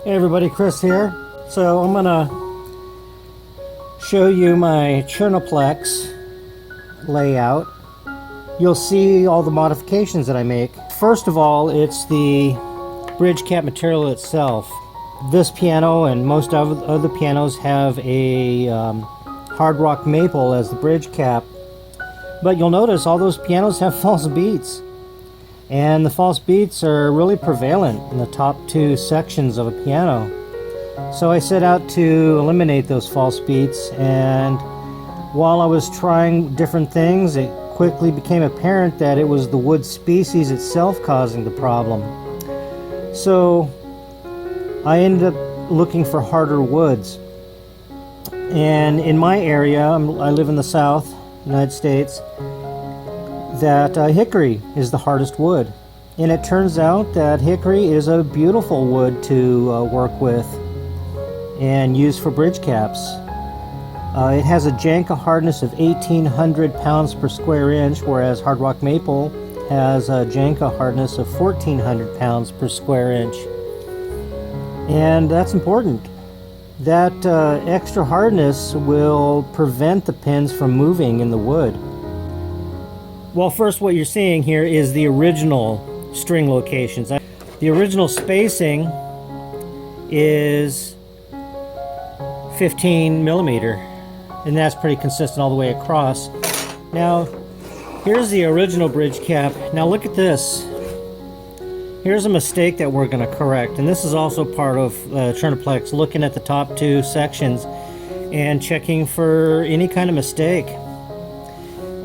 Hey everybody, Chris here. So I'm gonna show you my Chernoplex layout. You'll see all the modifications that I make. First of all, it's the bridge cap material itself. This piano and most other pianos have a hard rock maple as the bridge cap. But you'll notice all those pianos have false beats. And the false beats are really prevalent in the top two sections of a piano. So I set out to eliminate those false beats, and while I was trying different things, it quickly became apparent that it was the wood species itself causing the problem. So I ended up looking for harder woods. And in my area, I live in the South, United States, that hickory is the hardest wood. And it turns out that hickory is a beautiful wood to work with and use for bridge caps. It has a Janka hardness of 1,800 pounds per square inch, whereas hard rock maple has a Janka hardness of 1,400 pounds per square inch. And that's important. That extra hardness will prevent the pins from moving in the wood. Well, first what you're seeing here is the original string locations. The original spacing is 15 millimeter, and that's pretty consistent all the way across. Now, here's the original bridge cap. Now look at this. Here's a mistake that we're going to correct, and this is also part of Chernoplex, looking at the top two sections and checking for any kind of mistake.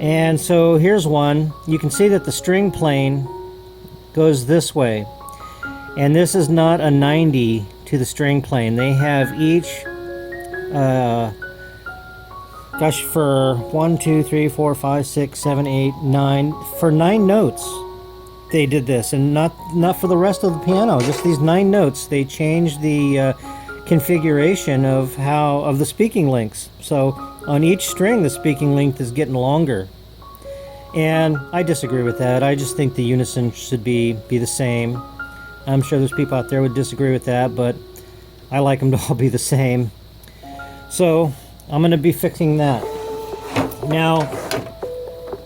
And so here's one. You can see that the string plane goes this way, and this is not a 90 to the string plane. They have each for 1, 2, 3, 4, 5, 6, 7, 8, 9, for 9 notes they did this, and not for the rest of the piano, just these 9 notes. They changed the configuration of the speaking lengths. So on each string the speaking length is getting longer, and I disagree with that. I just think the unison should be the same. I'm sure there's people out there who would disagree with that, but I like them to all be the same. So I'm going to be fixing that. Now,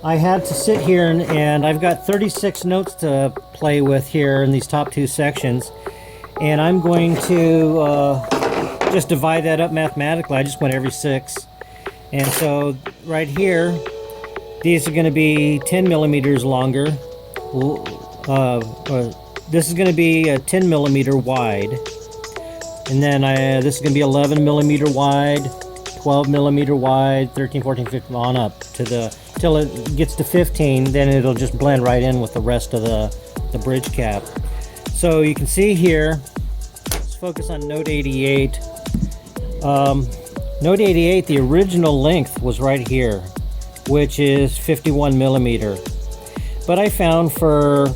I had to sit here and I've got 36 notes to play with here in these top two sections, and I'm going to just divide that up mathematically. I just went every 6, and so right here these are going to be 10 millimeters longer. This is going to be a 10 millimeter wide, and then this is going to be 11 millimeter wide, 12 millimeter wide, 13, 14, 15, on up to till it gets to 15. Then it'll just blend right in with the rest of the bridge cap. So you can see here, let's focus on note 88. Note 88, the original length was right here, which is 51 millimeter. But I found for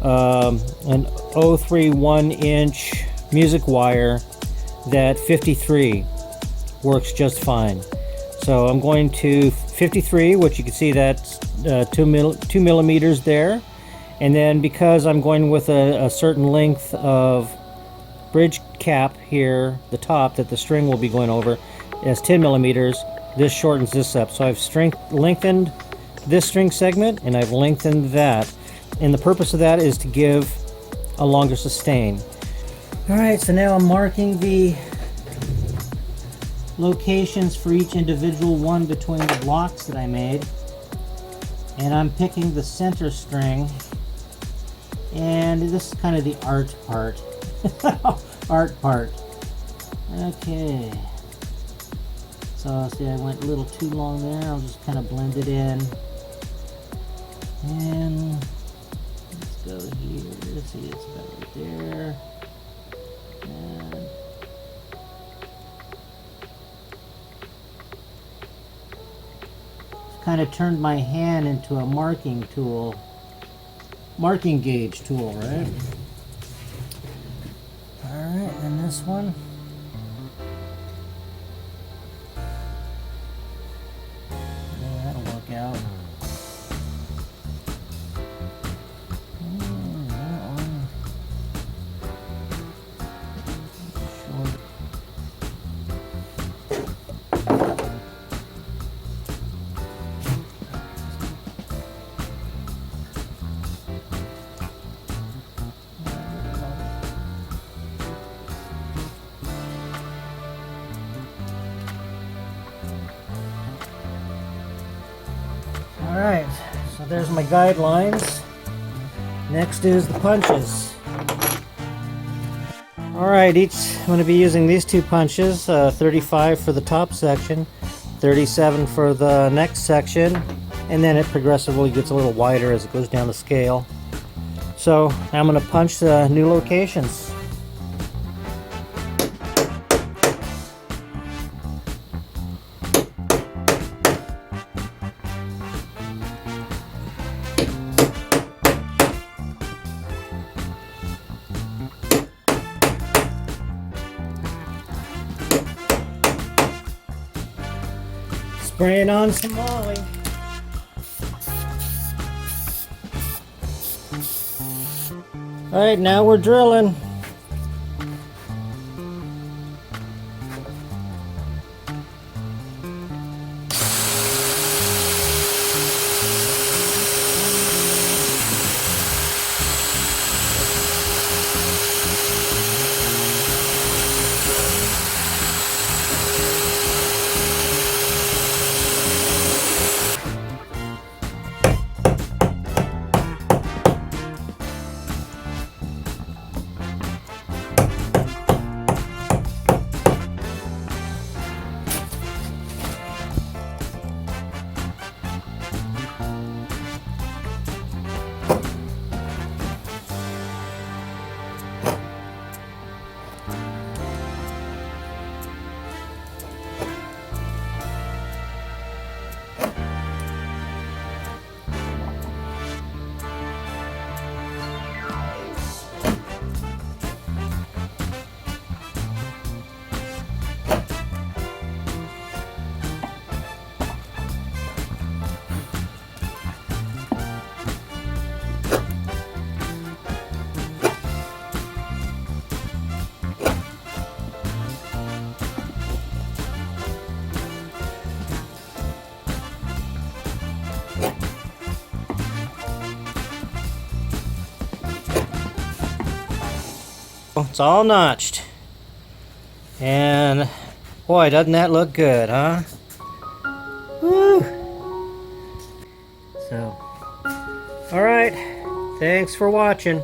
an 031 inch music wire that 53 works just fine. So I'm going to 53, which you can see that's 2 millimeters there. And then because I'm going with a certain length of bridge cap here, the top that the string will be going over, is 10 millimeters. This shortens this up. So I've lengthened this string segment, and I've lengthened that. And the purpose of that is to give a longer sustain. Alright, so now I'm marking the locations for each individual one between the blocks that I made. And I'm picking the center string. And this is kind of the art part. Art part. Okay. So see, I went a little too long there. I'll just kind of blend it in. And let's go here. Let's see, it's about right there. And kind of turned my hand into a marking tool. Marking gauge tool, right? Alright, and this one. Yeah, that'll work out. That one. Alright, so there's my guidelines. Next is the punches. Alright, I'm going to be using these two punches, 35 for the top section, 37 for the next section, and then it progressively gets a little wider as it goes down the scale. So I'm going to punch the new locations. Spraying on some molly. Alright, now we're drilling. It's all notched. And boy, doesn't that look good, huh? Woo! So, alright. Thanks for watching.